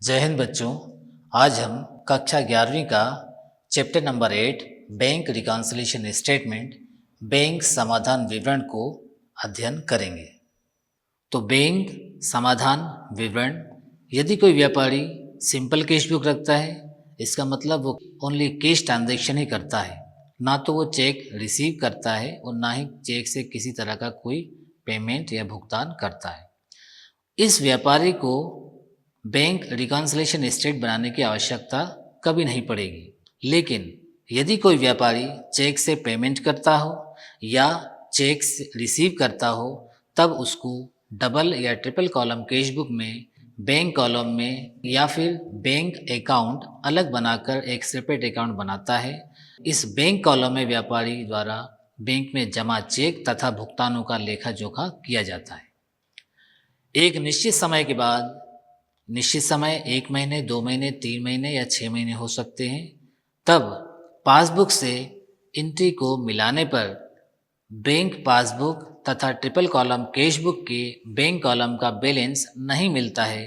जय हिंद बच्चों। आज हम कक्षा 11वीं का chapter number 8 bank reconciliation statement bank समाधान विवरण को अध्ययन करेंगे। तो बैंक समाधान विवरण, यदि कोई व्यापारी सिंपल कैश बुक रखता है, इसका मतलब वो ओनली कैश ट्रांजैक्शन ही करता है, ना तो वो चेक रिसीव करता है और ना ही चेक से किसी तरह का कोई पेमेंट या भुगतान करता है। इस व्यापारी को बैंक रिकॉन्सिलिएशन स्टेट बनाने की आवश्यकता कभी नहीं पड़ेगी। लेकिन यदि कोई व्यापारी चेक से पेमेंट करता हो या चेक से रिसीव करता हो, तब उसको डबल या ट्रिपल कॉलम कैश बुक में, बैंक कॉलम में या फिर बैंक अकाउंट अलग बनाकर एक सेपरेट अकाउंट बनाता है। इस बैंक कॉलम में व्यापारी द्वारा बैंक में जमा चेक तथा भुगतानों का लेखा जोखा किया जाता है। एक निश्चित समय के बाद, निश्चित समय 1 महीने, 2 महीने, 3 महीने या 6 महीने हो सकते हैं, तब पासबुक से एंट्री को मिलाने पर बैंक पासबुक तथा ट्रिपल कॉलम कैश बुक के बैंक कॉलम का बैलेंस नहीं मिलता है।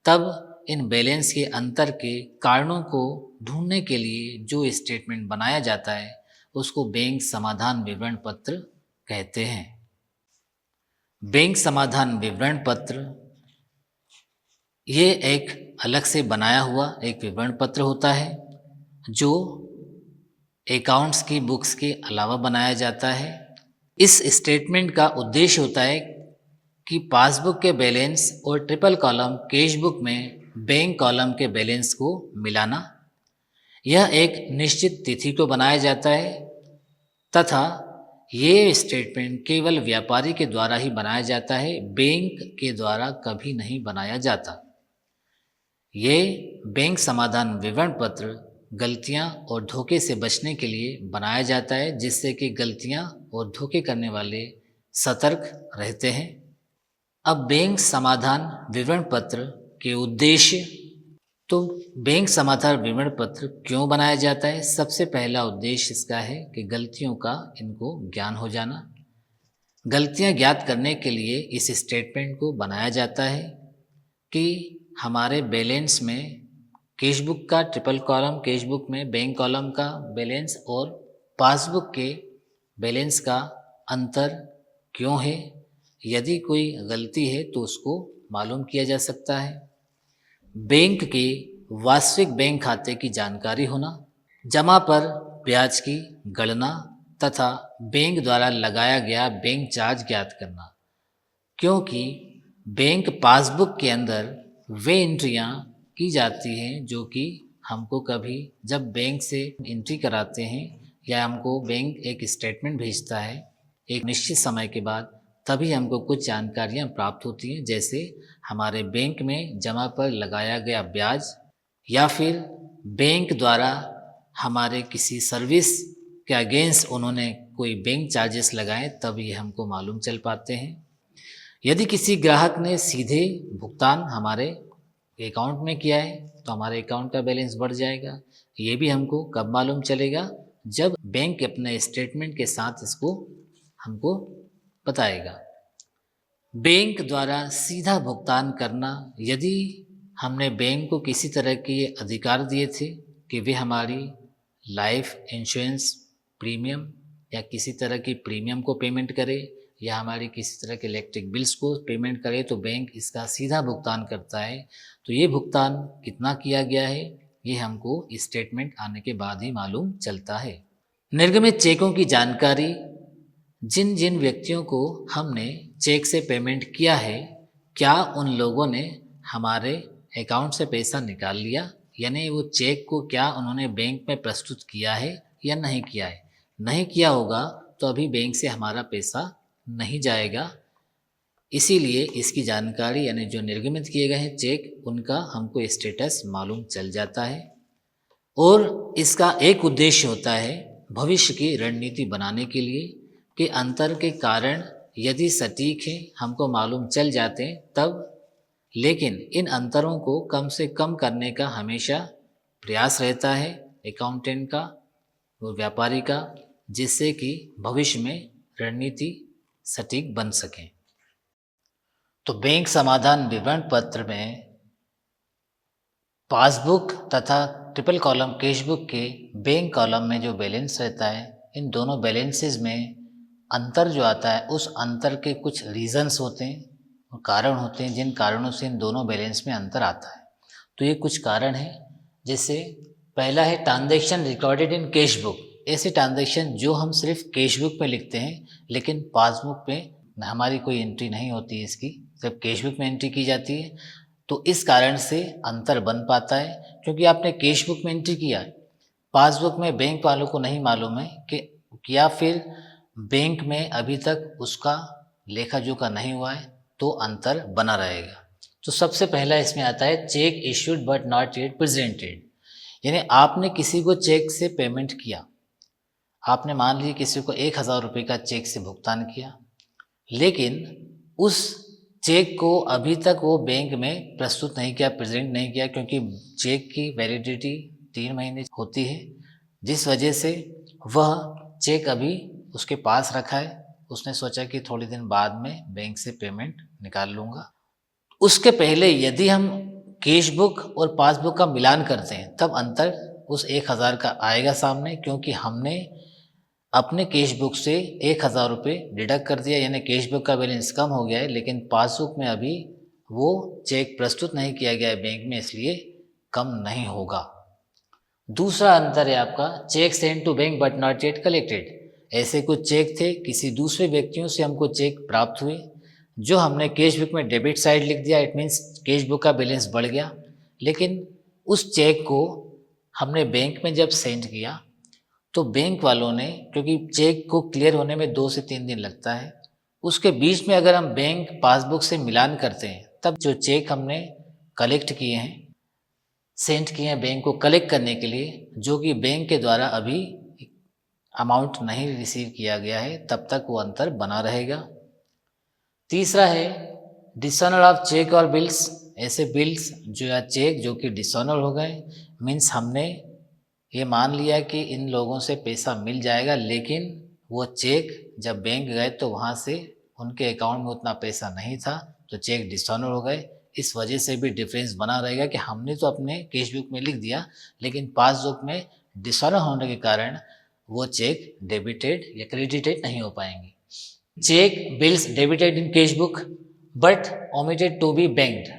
तब इन बैलेंस के अंतर के कारणों को ढूंढने के लिए जो स्टेटमेंट बनाया जाता है उसको बैंक समाधान विवरण पत्र कहते हैं। बैंक समाधान विवरण पत्र ये एक अलग से बनाया हुआ एक विवरण पत्र होता है जो अकाउंट्स की बुक्स के अलावा बनाया जाता है। इस स्टेटमेंट का उद्देश्य होता है कि पासबुक के बैलेंस और ट्रिपल कॉलम कैश बुक में बैंक कॉलम के बैलेंस को मिलाना। यह एक निश्चित तिथि को बनाया जाता है तथा ये स्टेटमेंट केवल व्यापारी के द्वारा ही बनाया जाता है, बैंक के द्वारा कभी नहीं बनाया जाता। ये बैंक समाधान विवरण पत्र गलतियां और धोखे से बचने के लिए बनाया जाता है, जिससे कि गलतियां और धोखे करने वाले सतर्क रहते हैं। अब बैंक समाधान विवरण पत्र के उद्देश्य, तो बैंक समाधान विवरण पत्र क्यों बनाया जाता है? सबसे पहला उद्देश्य इसका है कि गलतियों का इनको ज्ञान हो जाना। गलतियां ज्ञात करने के लिए इस स्टेटमेंट को बनाया जाता है कि हमारे बैलेंस में कैश बुक का ट्रिपल कॉलम कैश बुक में बैंक कॉलम का बैलेंस और पासबुक के बैलेंस का अंतर क्यों है। यदि कोई गलती है तो उसको मालूम किया जा सकता है। बैंक के वास्तविक बैंक खाते की जानकारी होना, जमा पर ब्याज की गणना तथा बैंक द्वारा लगाया गया बैंक चार्ज ज्ञात करना, क्योंकि बैंक पासबुक के अंदर वे एंट्रियां की जाती हैं जो कि हमको कभी जब बैंक से एंट्री कराते हैं या हमको बैंक एक स्टेटमेंट भेजता है एक निश्चित समय के बाद, तभी हमको कुछ जानकारियां प्राप्त होती हैं, जैसे हमारे बैंक में जमा पर लगाया गया ब्याज या फिर बैंक द्वारा हमारे किसी सर्विस के अगेंस्ट उन्होंने कोई बैंक चार्जेस लगाए, तब ये हमको मालूम चल पाते हैं। यदि किसी ग्राहक ने सीधे भुगतान हमारे अकाउंट में किया है तो हमारे अकाउंट का बैलेंस बढ़ जाएगा। ये भी हमको कब मालूम चलेगा? जब बैंक अपने स्टेटमेंट के साथ इसको हमको बताएगा। बैंक द्वारा सीधा भुगतान करना, यदि हमने बैंक को किसी तरह के अधिकार दिए थे कि वे हमारी लाइफ इंश्योरेंस प्रीमियम या किसी तरह की प्रीमियम को पेमेंट करे या हमारी किसी तरह के इलेक्ट्रिक बिल्स को पेमेंट करे, तो बैंक इसका सीधा भुगतान करता है। तो ये भुगतान कितना किया गया है ये हमको स्टेटमेंट आने के बाद ही मालूम चलता है। निर्गमित चेकों की जानकारी, जिन जिन व्यक्तियों को हमने चेक से पेमेंट किया है, क्या उन लोगों ने हमारे अकाउंट से पैसा निकाल लिया, यानी वो चेक को क्या उन्होंने बैंक में प्रस्तुत किया है या नहीं किया है। नहीं किया होगा तो अभी बैंक से हमारा पैसा नहीं जाएगा। इसीलिए इसकी जानकारी, यानी जो निर्गमित किए गए हैं चेक, उनका हमको स्टेटस मालूम चल जाता है। और इसका एक उद्देश्य होता है भविष्य की रणनीति बनाने के लिए कि अंतर के कारण यदि सटीक है हमको मालूम चल जाते हैं तब, लेकिन इन अंतरों को कम से कम करने का हमेशा प्रयास रहता है अकाउंटेंट का और व्यापारी का, जिससे कि भविष्य में रणनीति सटीक बन सके। तो बैंक समाधान विवरण पत्र में पासबुक तथा ट्रिपल कॉलम कैश बुक के बैंक कॉलम में जो बैलेंस रहता है, इन दोनों बैलेंसेस में अंतर जो आता है, उस अंतर के कुछ रीज़न्स होते हैं, कारण होते हैं जिन कारणों से इन दोनों बैलेंस में अंतर आता है। तो ये कुछ कारण हैं, जैसे पहला है transaction recorded in cash book. ऐसे ट्रांजैक्शन जो हम सिर्फ कैश बुक में लिखते हैं लेकिन पासबुक में हमारी कोई एंट्री नहीं होती है, इसकी सिर्फ कैश बुक में एंट्री की जाती है। तो इस कारण से अंतर बन पाता है, क्योंकि आपने कैश बुक में एंट्री किया, पासबुक में बैंक वालों को नहीं मालूम है कि, या फिर बैंक में अभी तक उसका लेखा जोखा नहीं हुआ है, तो अंतर बना रहेगा। तो सबसे पहला इसमें आता है check issued but not yet presented. यानी आपने किसी को चेक से पेमेंट किया, आपने मान लीजिए किसी को 1,000 रुपये का चेक से भुगतान किया, लेकिन उस चेक को अभी तक वो बैंक में प्रस्तुत नहीं किया, प्रेजेंट नहीं किया, क्योंकि चेक की वैलिडिटी 3 महीने होती है, जिस वजह से वह चेक अभी उसके पास रखा है। उसने सोचा कि थोड़ी दिन बाद में बैंक से पेमेंट निकाल लूँगा। उसके पहले यदि हम कैश बुक और पासबुक का मिलान करते हैं, तब अंतर उस 1,000 का आएगा सामने, क्योंकि हमने अपने कैश बुक से 1,000 रुपये डिडक्ट कर दिया, यानी कैश बुक का बैलेंस कम हो गया है, लेकिन पासबुक में अभी वो चेक प्रस्तुत नहीं किया गया है बैंक में, इसलिए कम नहीं होगा। दूसरा अंतर है आपका cheque send to bank but not yet collected. ऐसे कुछ चेक थे, किसी दूसरे व्यक्तियों से हमको चेक प्राप्त हुए, जो हमने कैश बुक में डेबिट साइड लिख दिया, इट मीन्स कैश बुक का बैलेंस बढ़ गया, लेकिन उस चेक को हमने बैंक में जब सेंड किया तो बैंक वालों ने, क्योंकि चेक को क्लियर होने में 2 से 3 दिन लगता है, उसके बीच में अगर हम बैंक पासबुक से मिलान करते हैं, तब जो चेक हमने कलेक्ट किए हैं, सेंड किए हैं बैंक को कलेक्ट करने के लिए, जो कि बैंक के द्वारा अभी अमाउंट नहीं रिसीव किया गया है, तब तक वो अंतर बना रहेगा। तीसरा है डिसऑनर ऑफ चेक और बिल्स। ऐसे बिल्स जो या चेक जो कि डिसऑनर हो गए, मीन्स हमने ये मान लिया कि इन लोगों से पैसा मिल जाएगा, लेकिन वो चेक जब बैंक गए तो वहाँ से उनके अकाउंट में उतना पैसा नहीं था, तो चेक डिसऑनर हो गए। इस वजह से भी डिफरेंस बना रहेगा कि हमने तो अपने कैश बुक में लिख दिया, लेकिन पासबुक में डिसऑनर होने के कारण वो चेक डेबिटेड या क्रेडिटेड नहीं हो पाएंगे। Cheque bills debited in cash book but omitted to be banked.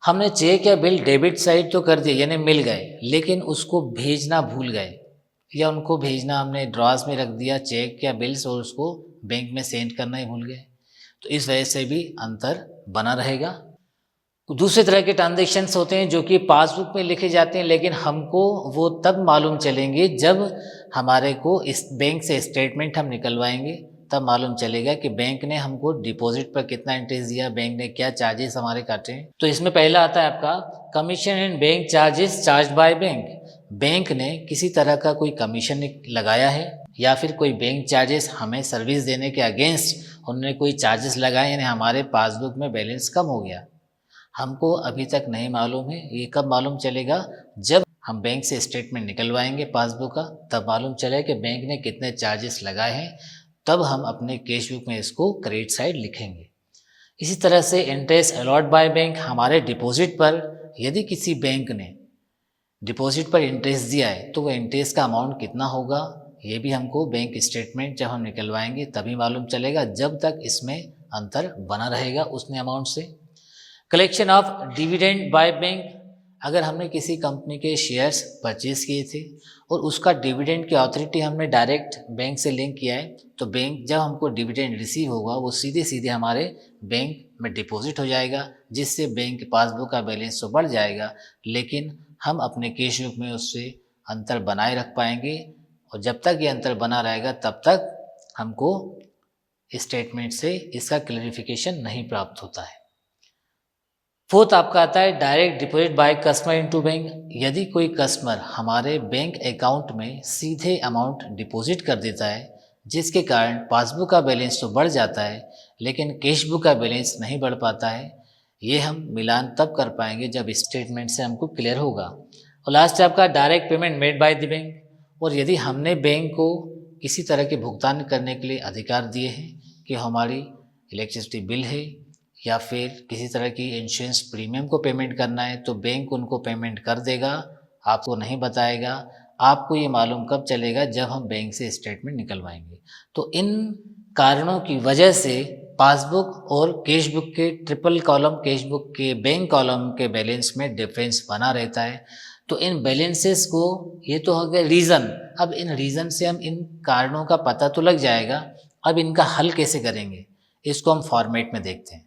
हमने चेक या बिल डेबिट साइड तो कर दिया, यानी मिल गए, लेकिन उसको भेजना भूल गए, या उनको भेजना हमने ड्रॉज में रख दिया चेक या बिल्स, और उसको बैंक में सेंड करना ही भूल गए, तो इस वजह से भी अंतर बना रहेगा। दूसरे तरह के ट्रांजैक्शंस होते हैं जो कि पासबुक में लिखे जाते हैं, लेकिन हमको वो तब मालूम चलेंगे जब हमारे को इस बैंक से स्टेटमेंट हम निकलवाएंगे, तब मालूम चलेगा कि बैंक ने हमको डिपॉजिट पर कितना इंटरेस्ट दिया, बैंक ने क्या चार्जेस हमारे काटे हैं। तो इसमें पहला आता है आपका commission and bank charges charge by bank. Bank ने किसी तरह का कोई कमीशन लगाया है, या फिर कोई बैंक चार्जेस हमें सर्विस देने के अगेंस्ट उन्होंने कोई चार्जेस लगाए, यानी हमारे पासबुक में बैलेंस कम हो गया, हमको अभी तक नहीं मालूम है। ये कब मालूम चलेगा, जब हम बैंक से स्टेटमेंट निकलवाएंगे पासबुक का, तब मालूम चलेगा कि बैंक ने कितने चार्जेस लगाए हैं, तब हम अपने कैश बुक में इसको क्रेडिट साइड लिखेंगे। इसी तरह से इंटरेस्ट अलॉट बाय बैंक, हमारे डिपॉजिट पर यदि किसी बैंक ने डिपॉजिट पर इंटरेस्ट दिया है, तो वह इंटरेस्ट का अमाउंट कितना होगा, ये भी हमको बैंक स्टेटमेंट जब हम निकलवाएंगे तभी मालूम चलेगा, जब तक इसमें अंतर बना रहेगा उतने अमाउंट से। Collection of dividend by bank, अगर हमने किसी कंपनी के शेयर्स परचेज किए थे और उसका डिविडेंड की अथॉरिटी हमने डायरेक्ट बैंक से लिंक किया है, तो बैंक जब हमको डिविडेंड रिसीव होगा वो सीधे सीधे हमारे बैंक में डिपॉजिट हो जाएगा, जिससे बैंक के पासबुक का बैलेंस तो बढ़ जाएगा, लेकिन हम अपने कैश बुक में उससे अंतर बनाए रख पाएंगे, और जब तक ये अंतर बना रहेगा तब तक हमको स्टेटमेंट से इसका क्लैरिफिकेशन नहीं प्राप्त होता है। फोर्थ आपका आता है direct deposit by customer into bank. यदि कोई कस्टमर हमारे बैंक अकाउंट में सीधे अमाउंट डिपॉजिट कर देता है, जिसके कारण पासबुक का बैलेंस तो बढ़ जाता है, लेकिन कैश बुक का बैलेंस नहीं बढ़ पाता है, ये हम मिलान तब कर पाएंगे जब स्टेटमेंट से हमको क्लियर होगा। और लास्ट आपका direct payment made by the bank, और यदि हमने बैंक को किसी तरह के भुगतान करने के लिए अधिकार दिए हैं कि हमारी इलेक्ट्रिसिटी बिल है या फिर किसी तरह की इंश्योरेंस प्रीमियम को पेमेंट करना है तो बैंक उनको पेमेंट कर देगा, आपको नहीं बताएगा। आपको ये मालूम कब चलेगा, जब हम बैंक से स्टेटमेंट निकलवाएंगे। तो इन कारणों की वजह से पासबुक और कैश बुक के ट्रिपल कॉलम कैश बुक के बैंक कॉलम के बैलेंस में डिफरेंस बना रहता है। तो इन बैलेंसेस को, ये तो हो गया रीज़न। अब इन रीज़न से हम इन कारणों का पता तो लग जाएगा, अब इनका हल कैसे करेंगे इसको हम फॉर्मेट में देखते हैं।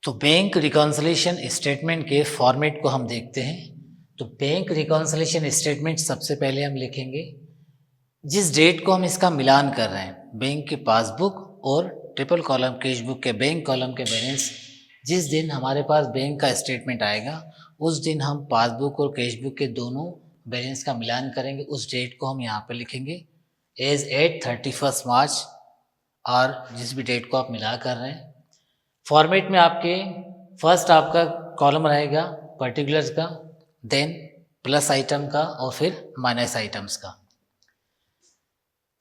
तो बैंक रिकॉन्सिलिएशन स्टेटमेंट के फॉर्मेट को हम देखते हैं। तो बैंक रिकॉन्सिलिएशन स्टेटमेंट सबसे पहले हम लिखेंगे जिस डेट को हम इसका मिलान कर रहे हैं, बैंक के पासबुक और ट्रिपल कॉलम कैश बुक के बैंक कॉलम के बैलेंस, जिस दिन हमारे पास बैंक का स्टेटमेंट आएगा उस दिन हम पासबुक और कैश बुक के दोनों बैलेंस का मिलान करेंगे। उस डेट को हम यहाँ पर लिखेंगे एज एट 31 मार्च, और जिस भी डेट को आप मिला कर रहे हैं। फॉर्मेट में आपके फर्स्ट आपका कॉलम रहेगा पर्टिकुलर्स का, देन प्लस आइटम का और फिर माइनस आइटम्स का।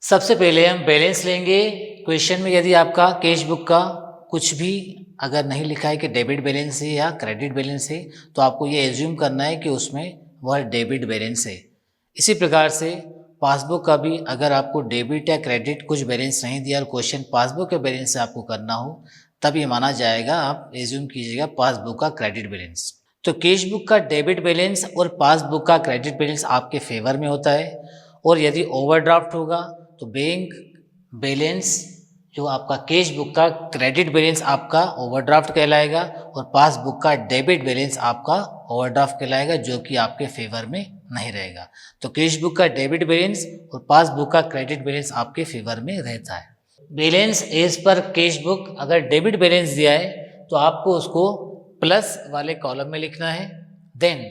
सबसे पहले हम बैलेंस लेंगे। क्वेश्चन में यदि आपका कैश बुक का कुछ भी अगर नहीं लिखा है कि डेबिट बैलेंस है या क्रेडिट बैलेंस है, तो आपको ये एज्यूम करना है कि उसमें वह डेबिट बैलेंस है। इसी प्रकार से पासबुक का भी अगर आपको डेबिट या क्रेडिट कुछ बैलेंस नहीं दिया और क्वेश्चन पासबुक के बैलेंस से आपको करना हो, तब ये माना जाएगा, आप एज्यूम कीजिएगा पासबुक का क्रेडिट बैलेंस। तो कैश बुक का डेबिट बैलेंस और पासबुक का क्रेडिट बैलेंस आपके फेवर में होता है। और यदि ओवरड्राफ्ट होगा तो बैंक बैलेंस जो आपका कैश बुक का क्रेडिट बैलेंस आपका ओवरड्राफ्ट कहलाएगा और पासबुक का डेबिट बैलेंस आपका ओवरड्राफ्ट कहलाएगा, जो कि आपके फेवर में नहीं रहेगा। तो कैश बुक का डेबिट बैलेंस और पासबुक का क्रेडिट बैलेंस आपके फेवर में रहता है। Balance as per cash book, अगर डेबिट बैलेंस दिया है तो आपको उसको प्लस वाले कॉलम में लिखना है। देन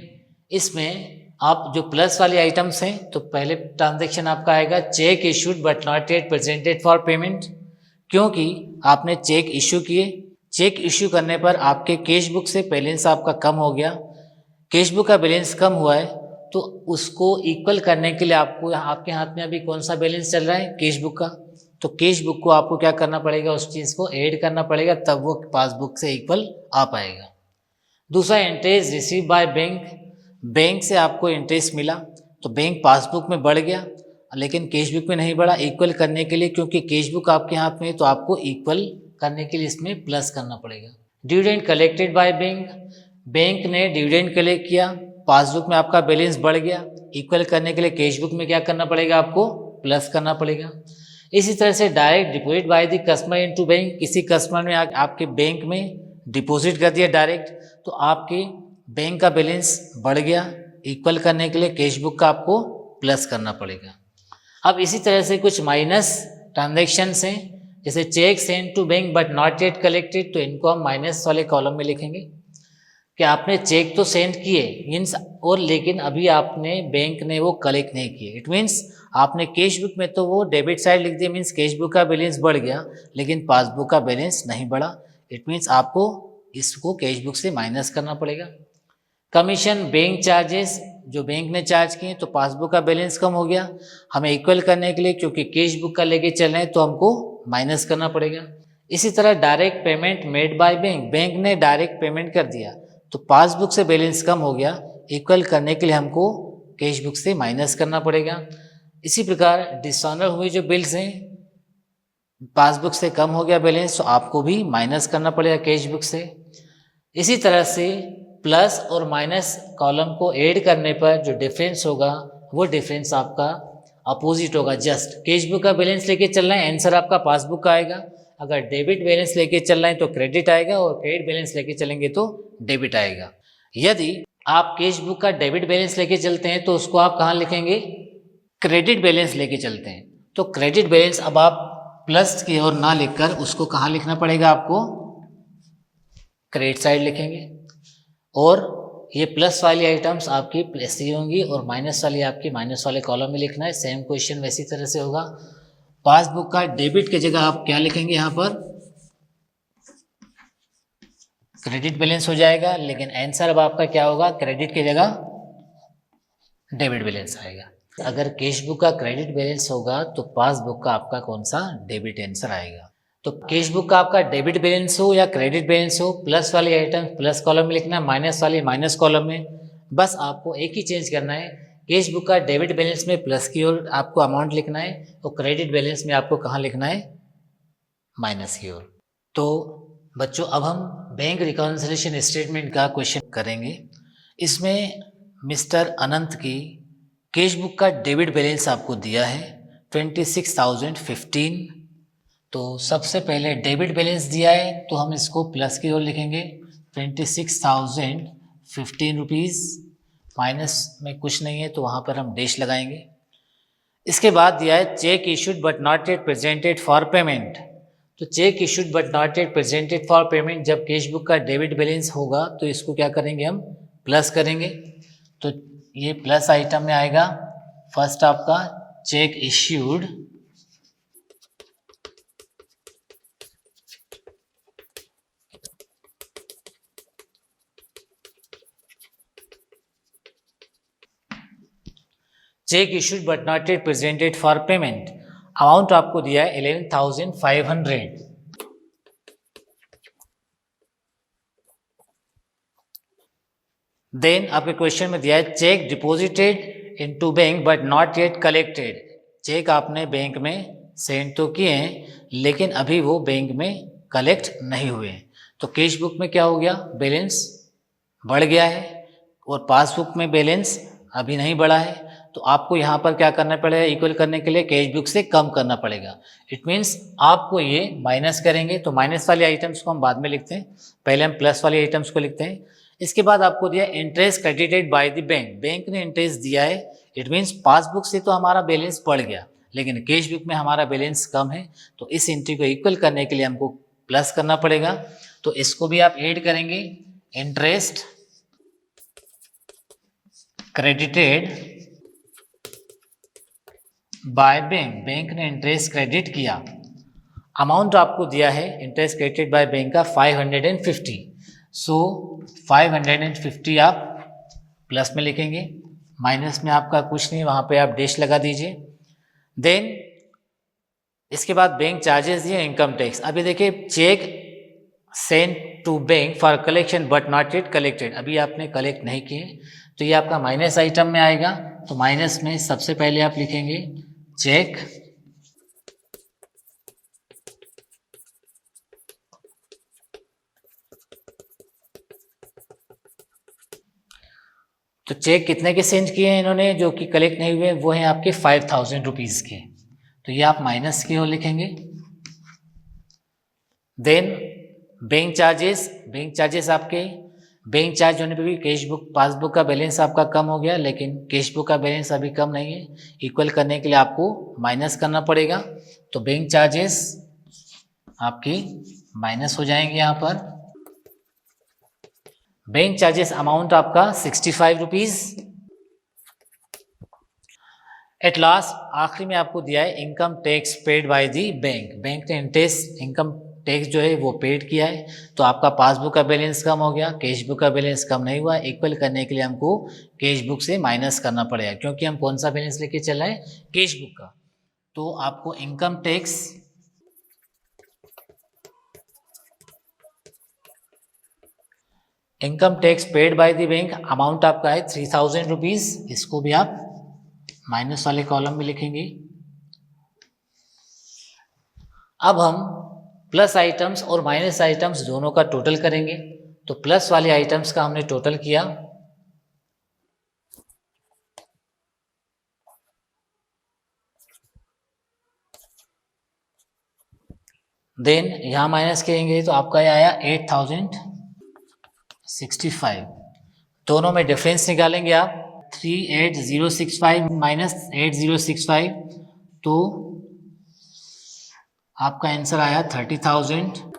इसमें आप जो प्लस वाले आइटम्स हैं, तो पहले ट्रांजैक्शन आपका आएगा check issued but not yet presented for payment, क्योंकि आपने चेक इशू किए। चेक इशू करने पर आपके कैश बुक से बैलेंस आपका कम हो गया, कैश बुक का बैलेंस कम हुआ है, तो उसको इक्वल करने के लिए आपको आपके हाथ में अभी कौन सा बैलेंस चल रहा है, कैश बुक का। तो कैश बुक को आपको क्या करना पड़ेगा, उस चीज़ को ऐड करना पड़ेगा, तब वो पासबुक से इक्वल आ पाएगा। दूसरा, interest receive by bank, bank से आपको इंटरेस्ट मिला तो बैंक पासबुक में बढ़ गया लेकिन कैश बुक में नहीं बढ़ा। इक्वल करने के लिए, क्योंकि कैश बुक आपके हाथ में है, तो आपको इक्वल करने के लिए इसमें प्लस करना पड़ेगा। Dividend collected by bank, bank ने डिविडेंड कलेक्ट किया, पासबुक में आपका बैलेंस बढ़ गया, इक्वल करने के लिए कैश बुक में क्या करना पड़ेगा, आपको प्लस करना पड़ेगा। इसी तरह से direct deposit by the customer into bank, किसी कस्टमर ने आपके बैंक में डिपॉजिट कर दिया डायरेक्ट, तो आपके बैंक का बैलेंस बढ़ गया, इक्वल करने के लिए कैश बुक का आपको प्लस करना पड़ेगा। अब इसी तरह से कुछ माइनस ट्रांजैक्शंस हैं, जैसे cheque send to bank but not yet collected, तो इनको हम माइनस वाले कॉलम में लिखेंगे कि आपने चेक तो सेंड किए मीन्स, और लेकिन अभी आपने बैंक ने वो कलेक्ट नहीं किए। इट मीन्स आपने कैश बुक में तो वो डेबिट साइड लिख दिया, मीन्स कैश बुक का बैलेंस बढ़ गया लेकिन पासबुक का बैलेंस नहीं बढ़ा। इट मीन्स आपको इसको कैश बुक से माइनस करना पड़ेगा। कमीशन बैंक चार्जेस, जो बैंक ने चार्ज किए, तो पासबुक का बैलेंस कम हो गया, हमें इक्वल करने के लिए क्योंकि कैश बुक का लेके चल रहे हैं तो हमको माइनस करना पड़ेगा। इसी तरह direct payment made by bank, bank ने डायरेक्ट पेमेंट कर दिया तो पासबुक से बैलेंस कम हो गया, इक्वल करने के लिए हमको कैश बुक से माइनस करना पड़ेगा। इसी प्रकार डिसऑनर हुए जो बिल्स हैं, पासबुक से कम हो गया बैलेंस, तो आपको भी माइनस करना पड़ेगा कैश बुक से। इसी तरह से प्लस और माइनस कॉलम को ऐड करने पर जो डिफरेंस होगा वो डिफरेंस आपका अपोजिट होगा। जस्ट कैश बुक का बैलेंस लेके चल रहे हैं, आंसर आपका पासबुक का आएगा। अगर डेबिट बैलेंस लेके चल रहे हैं तो क्रेडिट आएगा, और क्रेडिट बैलेंस लेके चलेंगे तो डेबिट आएगा। यदि आप कैश बुक का डेबिट बैलेंस लेके चलते हैं तो उसको आप कहाँ लिखेंगे, क्रेडिट बैलेंस लेके चलते हैं तो क्रेडिट बैलेंस अब आप प्लस की ओर ना लिखकर उसको कहाँ लिखना पड़ेगा, आपको क्रेडिट साइड लिखेंगे। और ये प्लस वाली आइटम्स आपकी प्लस ही होंगी और माइनस वाली आपकी माइनस वाले कॉलम में लिखना है। सेम क्वेश्चन वैसी तरह से होगा। पासबुक का डेबिट की जगह आप क्या लिखेंगे, यहाँ पर क्रेडिट बैलेंस हो जाएगा, लेकिन आंसर अब आपका क्या होगा, क्रेडिट की जगह डेबिट बैलेंस आएगा। अगर कैश बुक का क्रेडिट बैलेंस होगा तो पासबुक का आपका कौन सा, डेबिट आंसर आएगा। तो कैश बुक का आपका डेबिट बैलेंस हो या क्रेडिट बैलेंस हो, प्लस वाली आइटम प्लस कॉलम में लिखना है, माइनस वाली माइनस कॉलम में। बस आपको एक ही चेंज करना है, कैश बुक का डेबिट बैलेंस में प्लस की ओर आपको अमाउंट लिखना है और क्रेडिट बैलेंस में आपको कहाँ लिखना है, माइनस की ओर। तो बच्चों अब हम बैंक रिकॉन्सिलिएशन स्टेटमेंट का क्वेश्चन करेंगे। इसमें मिस्टर अनंत की कैश बुक का डेबिट बैलेंस आपको दिया है 26,015। तो सबसे पहले डेबिट बैलेंस दिया है तो हम इसको प्लस की ओर लिखेंगे 26,015 रुपीज़, माइनस में कुछ नहीं है तो वहाँ पर हम डैश लगाएंगे। इसके बाद दिया है cheque issued but not yet presented for payment. तो cheque issued but not yet presented for payment, जब कैश बुक का डेबिट बैलेंस होगा तो इसको क्या करेंगे, हम प्लस करेंगे। तो ये प्लस आइटम में आएगा फर्स्ट आपका check issued check issued but not yet presented for payment, amount आपको दिया है 11,500। देन आपके क्वेश्चन में दिया है cheque deposited into bank but not yet collected, cheque आपने बैंक में सेंड तो किए हैं लेकिन अभी वो बैंक में कलेक्ट नहीं हुए हैं। तो कैश बुक में क्या हो गया, बैलेंस बढ़ गया है और पासबुक में बैलेंस अभी नहीं बढ़ा है। तो आपको यहाँ पर क्या करना पड़ेगा, इक्वल करने के लिए कैश बुक से कम करना पड़ेगा। इट मीन्स आपको ये माइनस करेंगे। तो माइनस वाले आइटम्स को हम बाद में लिखते हैं, पहले हम प्लस वाले आइटम्स को लिखते हैं। इसके बाद आपको दिया interest credited by the bank, bank ने इंटरेस्ट दिया है। इट मीन्स पासबुक से तो हमारा बैलेंस बढ़ गया लेकिन कैश बुक में हमारा बैलेंस कम है, तो इस एंट्री को इक्वल करने के लिए हमको प्लस करना पड़ेगा। तो इसको भी आप ऐड करेंगे, interest credited by bank, bank ने इंटरेस्ट क्रेडिट किया। अमाउंट आपको दिया है इंटरेस्ट क्रेडिटेड बाय बैंक का 550। सो 550 आप प्लस में लिखेंगे, माइनस में आपका कुछ नहीं, वहाँ पे आप डैश लगा दीजिए। देन इसके बाद बैंक चार्जेस दिए, इनकम टैक्स। अभी देखिए cheque send to bank for collection but not yet collected, अभी आपने कलेक्ट नहीं किए तो ये आपका माइनस आइटम में आएगा। तो माइनस में सबसे पहले आप लिखेंगे चेक तो चेक कितने के सेंड किए हैं इन्होंने जो कि कलेक्ट नहीं हुए, वो हैं आपके 5,000 रुपीज़ के, तो ये आप माइनस की ओर लिखेंगे। Then bank charges, bank charges आपके बैंक चार्ज होने पे भी कैश बुक पासबुक का बैलेंस आपका कम हो गया लेकिन कैश बुक का बैलेंस अभी कम नहीं है, इक्वल करने के लिए आपको माइनस करना पड़ेगा। तो बैंक चार्जेस आपकी माइनस हो जाएंगे यहाँ पर। बैंक चार्जेस अमाउंट आपका 65 रुपीज़। एट लास्ट आखिरी में आपको दिया है income tax paid by the bank, bank ने इंटरेस्ट इनकम टैक्स जो है वो पेड किया है। तो आपका पासबुक का बैलेंस कम हो गया, कैश बुक का बैलेंस कम नहीं हुआ। इक्वल करने के लिए हमको कैश बुक से माइनस करना पड़ेगा क्योंकि हम कौन सा बैलेंस लेके चल रहे हैं, कैश बुक का। तो आपको income tax paid by the bank amount आपका है 3,000 रुपीज़, इसको भी आप माइनस वाले कॉलम में लिखेंगे। अब हम प्लस आइटम्स और माइनस आइटम्स दोनों का टोटल करेंगे। तो प्लस वाले आइटम्स का हमने टोटल किया, देन यहां माइनस करेंगे तो आपका ये आया 8,065। दोनों में डिफरेंस निकालेंगे आप, 38065 माइनस 8065, तो आपका आंसर आया 30,000।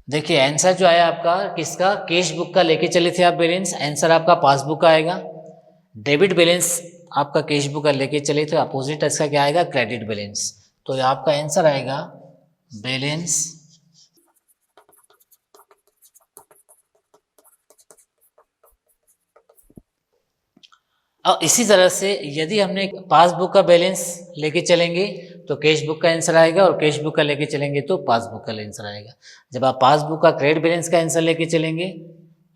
देखिए आंसर जो आया आपका किसका, कैश बुक का लेके चले थे आप बैलेंस, आंसर आपका पासबुक का आएगा। डेबिट बैलेंस आपका कैश बुक का लेके चले तो अपोजिट इसका क्या आएगा, क्रेडिट बैलेंस। तो आपका आंसर आएगा बैलेंस और इसी तरह से यदि हमने पासबुक का बैलेंस लेके चलेंगे तो कैश बुक का आंसर आएगा, और कैश बुक का लेके चलेंगे तो पासबुक का आंसर आएगा। जब आप पासबुक का क्रेडिट बैलेंस का आंसर लेके चलेंगे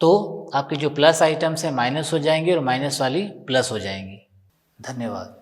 तो आपके जो प्लस आइटम्स हैं माइनस हो जाएंगे और माइनस वाली प्लस हो जाएंगी। धन्यवाद।